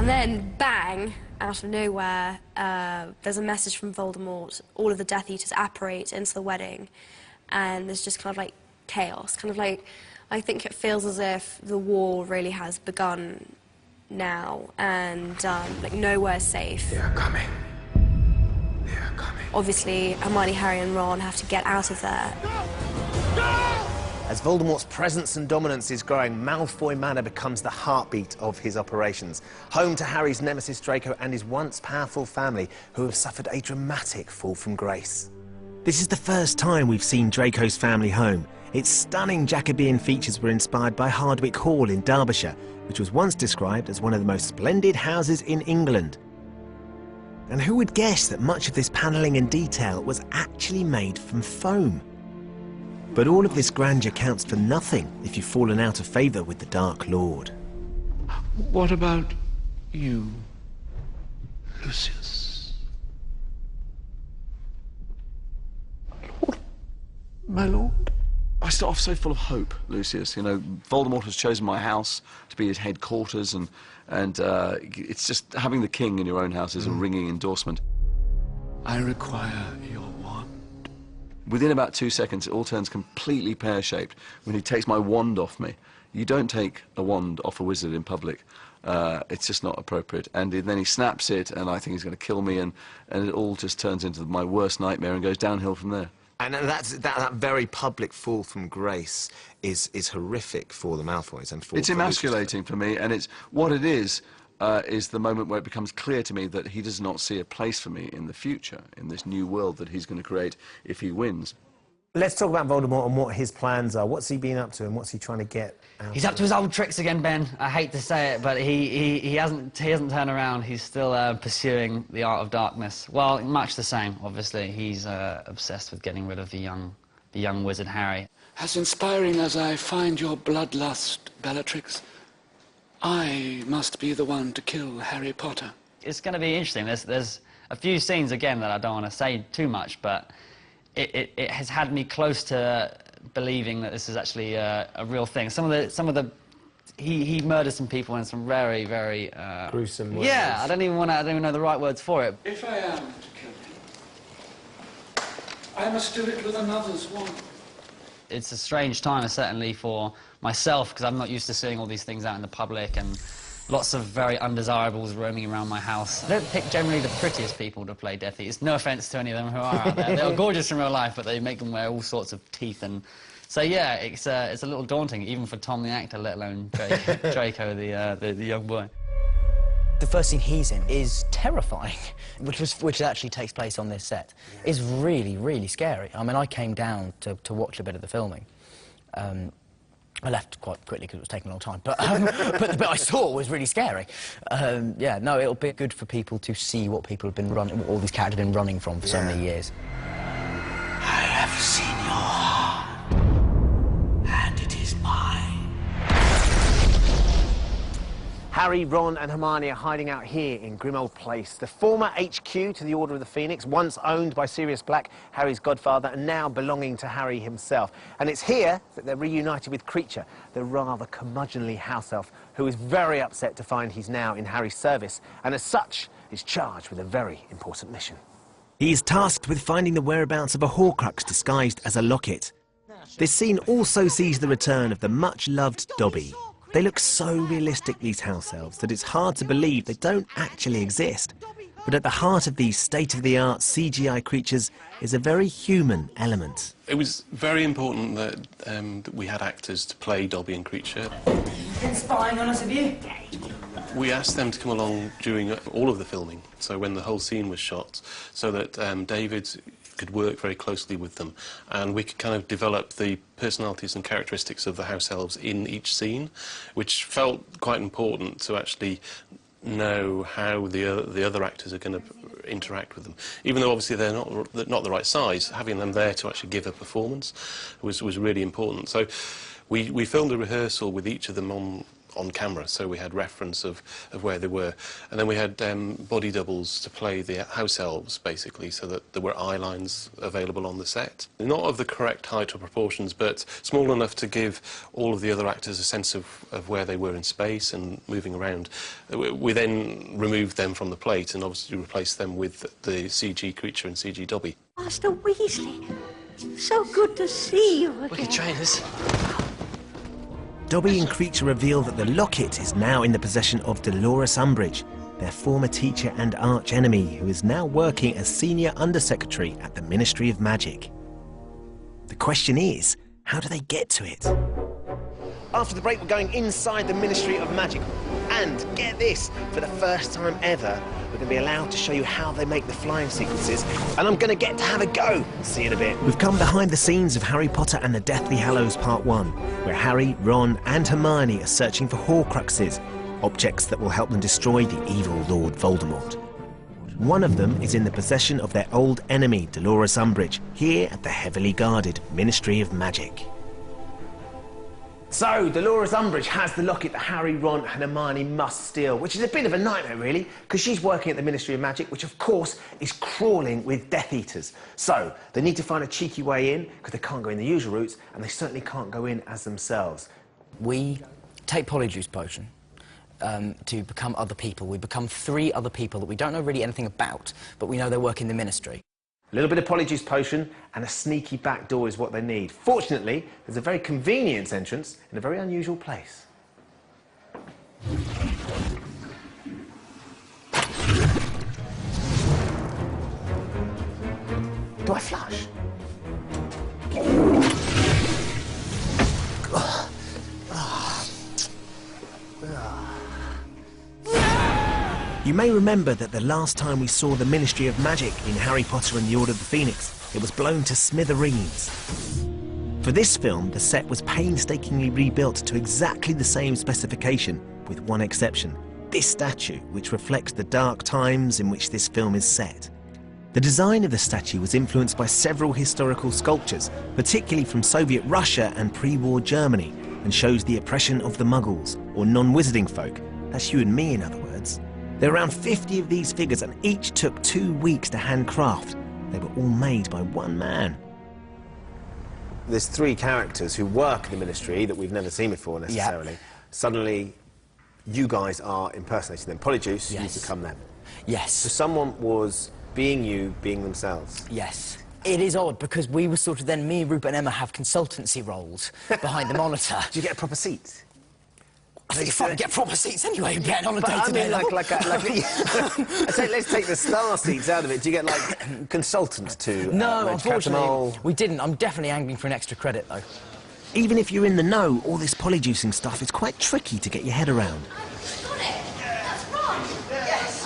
And then, bang, out of nowhere, there's a message from Voldemort. All of the Death Eaters apparate into the wedding, and there's just kind of like chaos. Kind of like, I think it feels as if the war really has begun now, and like nowhere's safe. They are coming. They are coming. Obviously, Hermione, Harry, and Ron have to get out of there. As Voldemort's presence and dominance is growing, Malfoy Manor becomes the heartbeat of his operations. Home to Harry's nemesis Draco and his once powerful family, who have suffered a dramatic fall from grace. This is the first time we've seen Draco's family home. Its stunning Jacobean features were inspired by Hardwicke Hall in Derbyshire, which was once described as one of the most splendid houses in England. And who would guess that much of this panelling and detail was actually made from foam? But all of this grandeur counts for nothing if you've fallen out of favour with the Dark Lord. What about you, Lucius? My lord? I start off so full of hope, Lucius. You know, Voldemort has chosen my house to be his headquarters, and it's just having the king in your own house is a ringing endorsement. I require your wand. Within about 2 seconds, it all turns completely pear-shaped when he takes my wand off me. You don't take a wand off a wizard in public. It's just not appropriate. And then he snaps it, and I think he's going to kill me, and it all just turns into my worst nightmare and goes downhill from there. And that very public fall from grace is horrific for the Malfoys and for... It's emasculating for me, and it's what it is the moment where it becomes clear to me that he does not see a place for me in the future, in this new world that he's going to create if he wins. Let's talk about Voldemort and what his plans are. What's he been up to and what's he trying to get out? He's up to his old tricks again, Ben. I hate to say it, but he hasn't turned around. He's still pursuing the art of darkness. Well, much the same, obviously. He's obsessed with getting rid of the young wizard Harry. As inspiring as I find your bloodlust, Bellatrix, I must be the one to kill Harry Potter. It's going to be interesting. There's a few scenes, again, that I don't want to say too much, but it has had me close to believing that this is actually a real thing. He murders some people in some very, very gruesome ways. Yeah, I don't even know the right words for it. If I am to kill him, I must do it with another's wand. It's a strange time, certainly for myself, because I'm not used to seeing all these things out in the public, and lots of very undesirables roaming around my house. I don't pick generally the prettiest people to play Death Eaters. No offence to any of them who are out there. They're gorgeous in real life, but they make them wear all sorts of teeth. And so, yeah, it's a little daunting, even for Tom the actor, let alone Draco the young boy. The first scene he's in is terrifying, which actually takes place on this set. It's really, really scary. I mean, I came down to watch a bit of the filming. I left quite quickly because it was taking a long time, but the bit I saw was really scary. Yeah, no, it'll be good for people to see what people have been running, what all these characters have been running from for so many years. I have seen your heart, and it is mine. Harry, Ron and Hermione are hiding out here in Grimmauld Place, the former HQ to the Order of the Phoenix, once owned by Sirius Black, Harry's godfather, and now belonging to Harry himself. And it's here that they're reunited with Kreacher, the rather curmudgeonly house elf, who is very upset to find he's now in Harry's service, and as such is charged with a very important mission. He is tasked with finding the whereabouts of a Horcrux disguised as a locket. This scene also sees the return of the much-loved Dobby. They look so realistic, these house elves, that it's hard to believe they don't actually exist. But at the heart of these state-of-the-art CGI creatures is a very human element. It was very important that we had actors to play Dobby and Kreacher. Been spying on us, have you? We asked them to come along during all of the filming, so when the whole scene was shot, so that David could work very closely with them, and we could kind of develop the personalities and characteristics of the house elves in each scene, which felt quite important to actually know how the other actors are going to interact with them. Even though obviously they're not the right size, having them there to actually give a performance was really important. So we filmed a rehearsal with each of them on on camera, so we had reference of where they were. And then we had body doubles to play the house elves, basically, so that there were eye lines available on the set. Not of the correct height or proportions, but small enough to give all of the other actors a sense of where they were in space and moving around. We then removed them from the plate and obviously replaced them with the CG creature and CG Dobby. Master Weasley, so good to see you again. Wicked trainers. Dobby and Creature reveal that the locket is now in the possession of Dolores Umbridge, their former teacher and arch-enemy, who is now working as Senior Undersecretary at the Ministry of Magic. The question is, how do they get to it? After the break, we're going inside the Ministry of Magic. And, get this, for the first time ever, we're going to be allowed to show you how they make the flying sequences, and I'm going to get to have a go. See you in a bit. We've come behind the scenes of Harry Potter and the Deathly Hallows Part 1, where Harry, Ron and Hermione are searching for Horcruxes, objects that will help them destroy the evil Lord Voldemort. One of them is in the possession of their old enemy, Dolores Umbridge, here at the heavily guarded Ministry of Magic. So, Dolores Umbridge has the locket that Harry, Ron and Hermione must steal, which is a bit of a nightmare, really, because she's working at the Ministry of Magic, which, of course, is crawling with Death Eaters. So, they need to find a cheeky way in, because they can't go in the usual routes, and they certainly can't go in as themselves. We take Polyjuice Potion to become other people. We become 3 other people that we don't know really anything about, but we know they work in the Ministry. A little bit of Polyjuice Potion and a sneaky back door is what they need. Fortunately, there's a very convenient entrance in a very unusual place. Do I flush? You may remember that the last time we saw the Ministry of Magic in Harry Potter and the Order of the Phoenix, it was blown to smithereens. For this film, the set was painstakingly rebuilt to exactly the same specification, with one exception: this statue, which reflects the dark times in which this film is set. The design of the statue was influenced by several historical sculptures, particularly from Soviet Russia and pre-war Germany, and shows the oppression of the Muggles, or non-wizarding folk. That's you and me, in other words. There are around 50 of these figures, and each took 2 weeks to handcraft. They were all made by one man. There's 3 characters who work in the Ministry that we've never seen before, necessarily. Yep. Suddenly, you guys are impersonating them. Polyjuice, yes. You become them. Yes. So someone was being you, being themselves. Yes. It is odd, because we were sort of then, me, Rupert and Emma have consultancy roles behind the monitor. Do you get a proper seat? I think you probably get proper seats anyway, getting on a day-to-day level. Let's take the star seats out of it. Do you get, like, consultants to... No, unfortunately, we didn't. I'm definitely angling for an extra credit, though. Even if you're in the know, all this polyjuicing stuff is quite tricky to get your head around. Got it! That's Ron! Yes!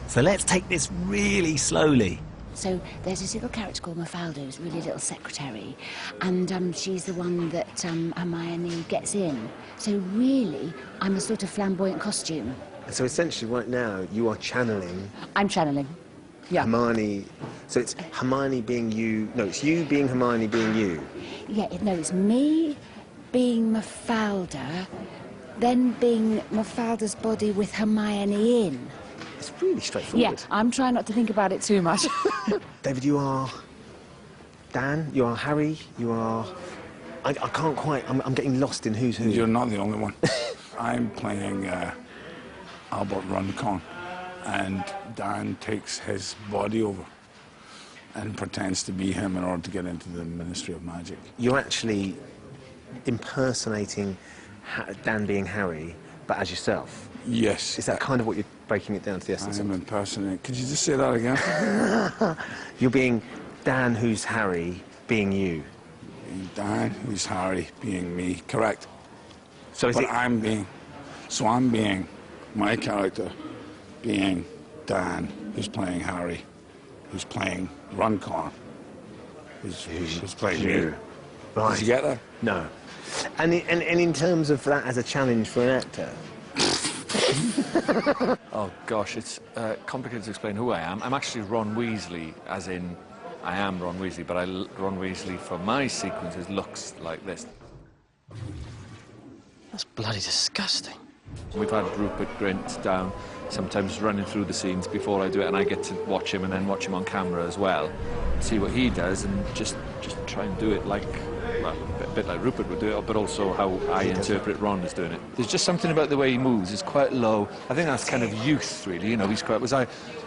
So let's take this really slowly. So there's this little character called Mafalda, who's a really little secretary, and she's the one that Hermione gets in. So really, I'm a sort of flamboyant costume. So essentially, right now, you are channeling... I'm channeling, yeah. Hermione... So it's Hermione being you... No, it's you being Hermione being you. Yeah, no, it's me being Mafalda, then being Mafalda's body with Hermione in. It's really straightforward. Yeah, I'm trying not to think about it too much. David, you are Dan, you are Harry, you are... I can't quite... I'm getting lost in who's who. You're not the only one. I'm playing Albert Runcorn, and Dan takes his body over and pretends to be him in order to get into the Ministry of Magic. You're actually impersonating Dan being Harry, but as yourself. Yes. Is that kind of what you're breaking it down to the essence? I'm impersonating. Could you just say that again? You're being Dan, who's Harry, being you. Dan, who's Harry, being me. Correct. So I'm being my character, being Dan, who's playing Harry, who's playing Runcorn, who's playing you. Right. Did you get that? No. And in terms of that as a challenge for an actor, Oh, gosh, it's complicated to explain who I am. I'm actually Ron Weasley, as in I am Ron Weasley, but Ron Weasley for my sequences looks like this. That's bloody disgusting. We've had Rupert Grint down, sometimes running through the scenes before I do it, and I get to watch him and then watch him on camera as well, see what he does, and just try and do it like, well, a bit like Rupert would do it, but also how I interpret Ron as doing it. There's just something about the way he moves. It's quite low. I think that's kind of youth, really. You know, he's quite.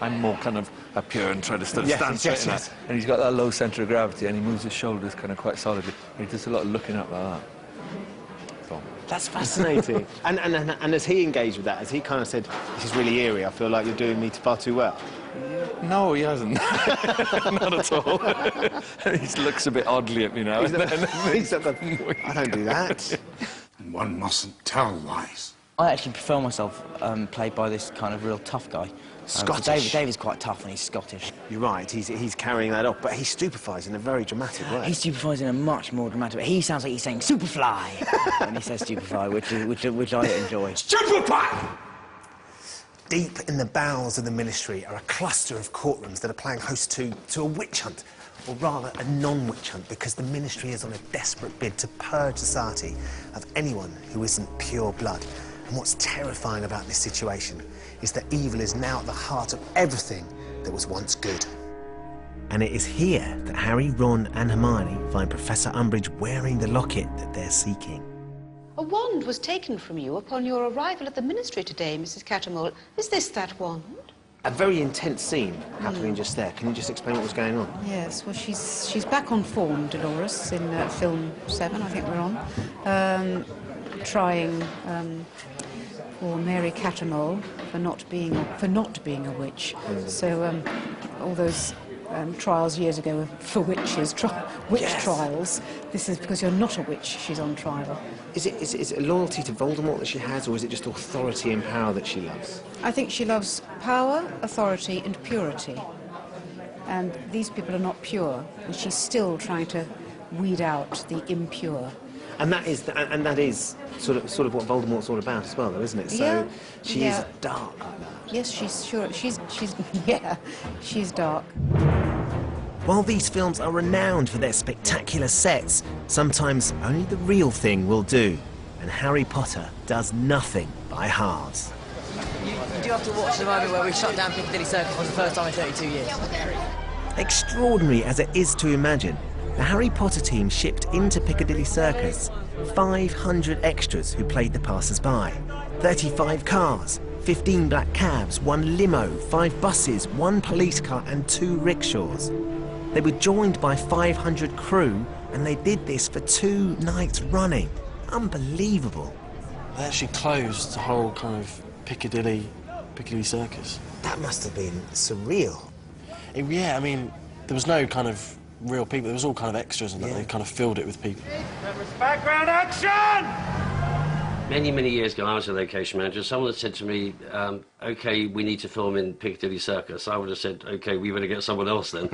I'm more kind of up here and trying to stand straight in that, and he's got that low centre of gravity, and he moves his shoulders kind of quite solidly. And he does a lot of looking up like that. That's fascinating. and has he engaged with that? Has he kind of said, this is really eerie, I feel like you're doing me far too well? No, he hasn't. Not at all. He looks a bit oddly at me now. I don't do that. And one mustn't tell lies. I actually prefer myself played by this kind of real tough guy. Scottish. David's quite tough and he's Scottish. You're right, he's carrying that off, but he stupefies in a very dramatic way. He stupefies in a much more dramatic way. He sounds like he's saying Superfly when he says stupefy, which I enjoy. Stupefy! Deep in the bowels of the ministry are a cluster of courtrooms that are playing host to a witch hunt, or rather a non-witch hunt, because the ministry is on a desperate bid to purge society of anyone who isn't pure blood. And what's terrifying about this situation is that evil is now at the heart of everything that was once good. And it is here that Harry, Ron and Hermione find Professor Umbridge wearing the locket that they're seeking. A wand was taken from you upon your arrival at the ministry today, Mrs. Cattermole. Is this that wand? A very intense scene happening just there. Can you just explain what was going on? Yes, well, she's back on form, Dolores, in film 7, I think we're on, trying poor Mary Cattermole for not being a witch. So all those trials years ago for witches, witch trials. This is because you're not a witch. She's on trial. Is it a loyalty to Voldemort that she has, or is it just authority and power that she loves? I think she loves power, authority, and purity. And these people are not pure, and she's still trying to weed out the impure. And that is sort of what Voldemort's all about as well, though, isn't it? So she is dark like that. Yes, she's dark. While these films are renowned for their spectacular sets, sometimes only the real thing will do. And Harry Potter does nothing by halves. You do have to watch the moment where we shut down Piccadilly Circus for the first time in 32 years. Extraordinary as it is to imagine, the Harry Potter team shipped into Piccadilly Circus 500 extras who played the passers-by, 35 cars, 15 black cabs, 1 limo, 5 buses, 1 police car and 2 rickshaws. They were joined by 500 crew, and they did this for 2 nights running. Unbelievable. They actually closed the whole kind of Piccadilly Circus. That must have been surreal. Yeah, I mean, there was no kind of real people. There was all kind of extras and that. They kind of filled it with people. Background action! Many years ago, I was a location manager. Someone had said to me, OK, we need to film in Piccadilly Circus. I would have said, OK, we better get someone else then,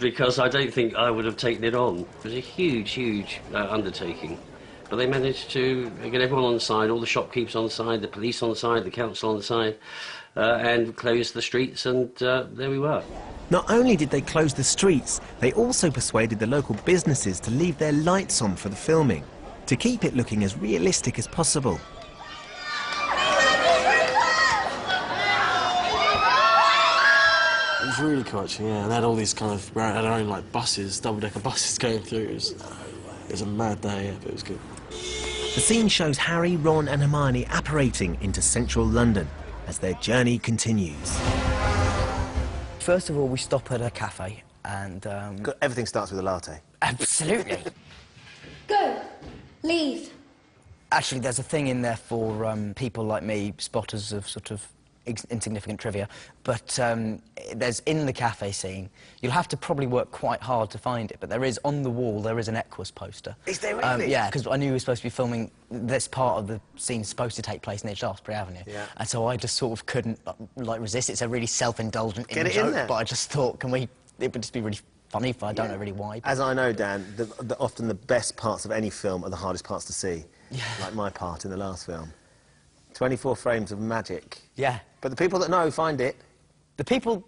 because I don't think I would have taken it on. It was a huge undertaking. But they managed to get everyone on the side, all the shopkeepers on the side, the police on the side, the council on the side, and close the streets, and there we were. Not only did they close the streets, they also persuaded the local businesses to leave their lights on for the filming, to keep it looking as realistic as possible. It was really cool, actually, yeah. And they had all these kind of, had their own, like, buses, double-decker buses going through. It was a mad day, yeah, but it was good. The scene shows Harry, Ron and Hermione apparating into central London as their journey continues. First of all, we stop at a cafe and... Everything starts with a latte. Absolutely. Go. Leave. Actually, there's a thing in there for people like me, spotters of sort of insignificant trivia, but there's in the cafe scene, you'll have to probably work quite hard to find it, but there is, on the wall, there is an Equus poster. Is there really? Yeah, because I knew we were supposed to be filming, this part of the scene supposed to take place in Shaftesbury Avenue. Yeah. And so I just sort of couldn't, like, resist. It's a really self-indulgent joke, in there. but I just thought, it would just be really funny, but I don't know really why. As I know, Dan, often the best parts of any film are the hardest parts to see. Yeah. Like my part in the last film. 24 frames of magic. Yeah. But the people that know find it. The people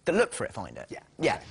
that look for it find it. Yeah. Yeah.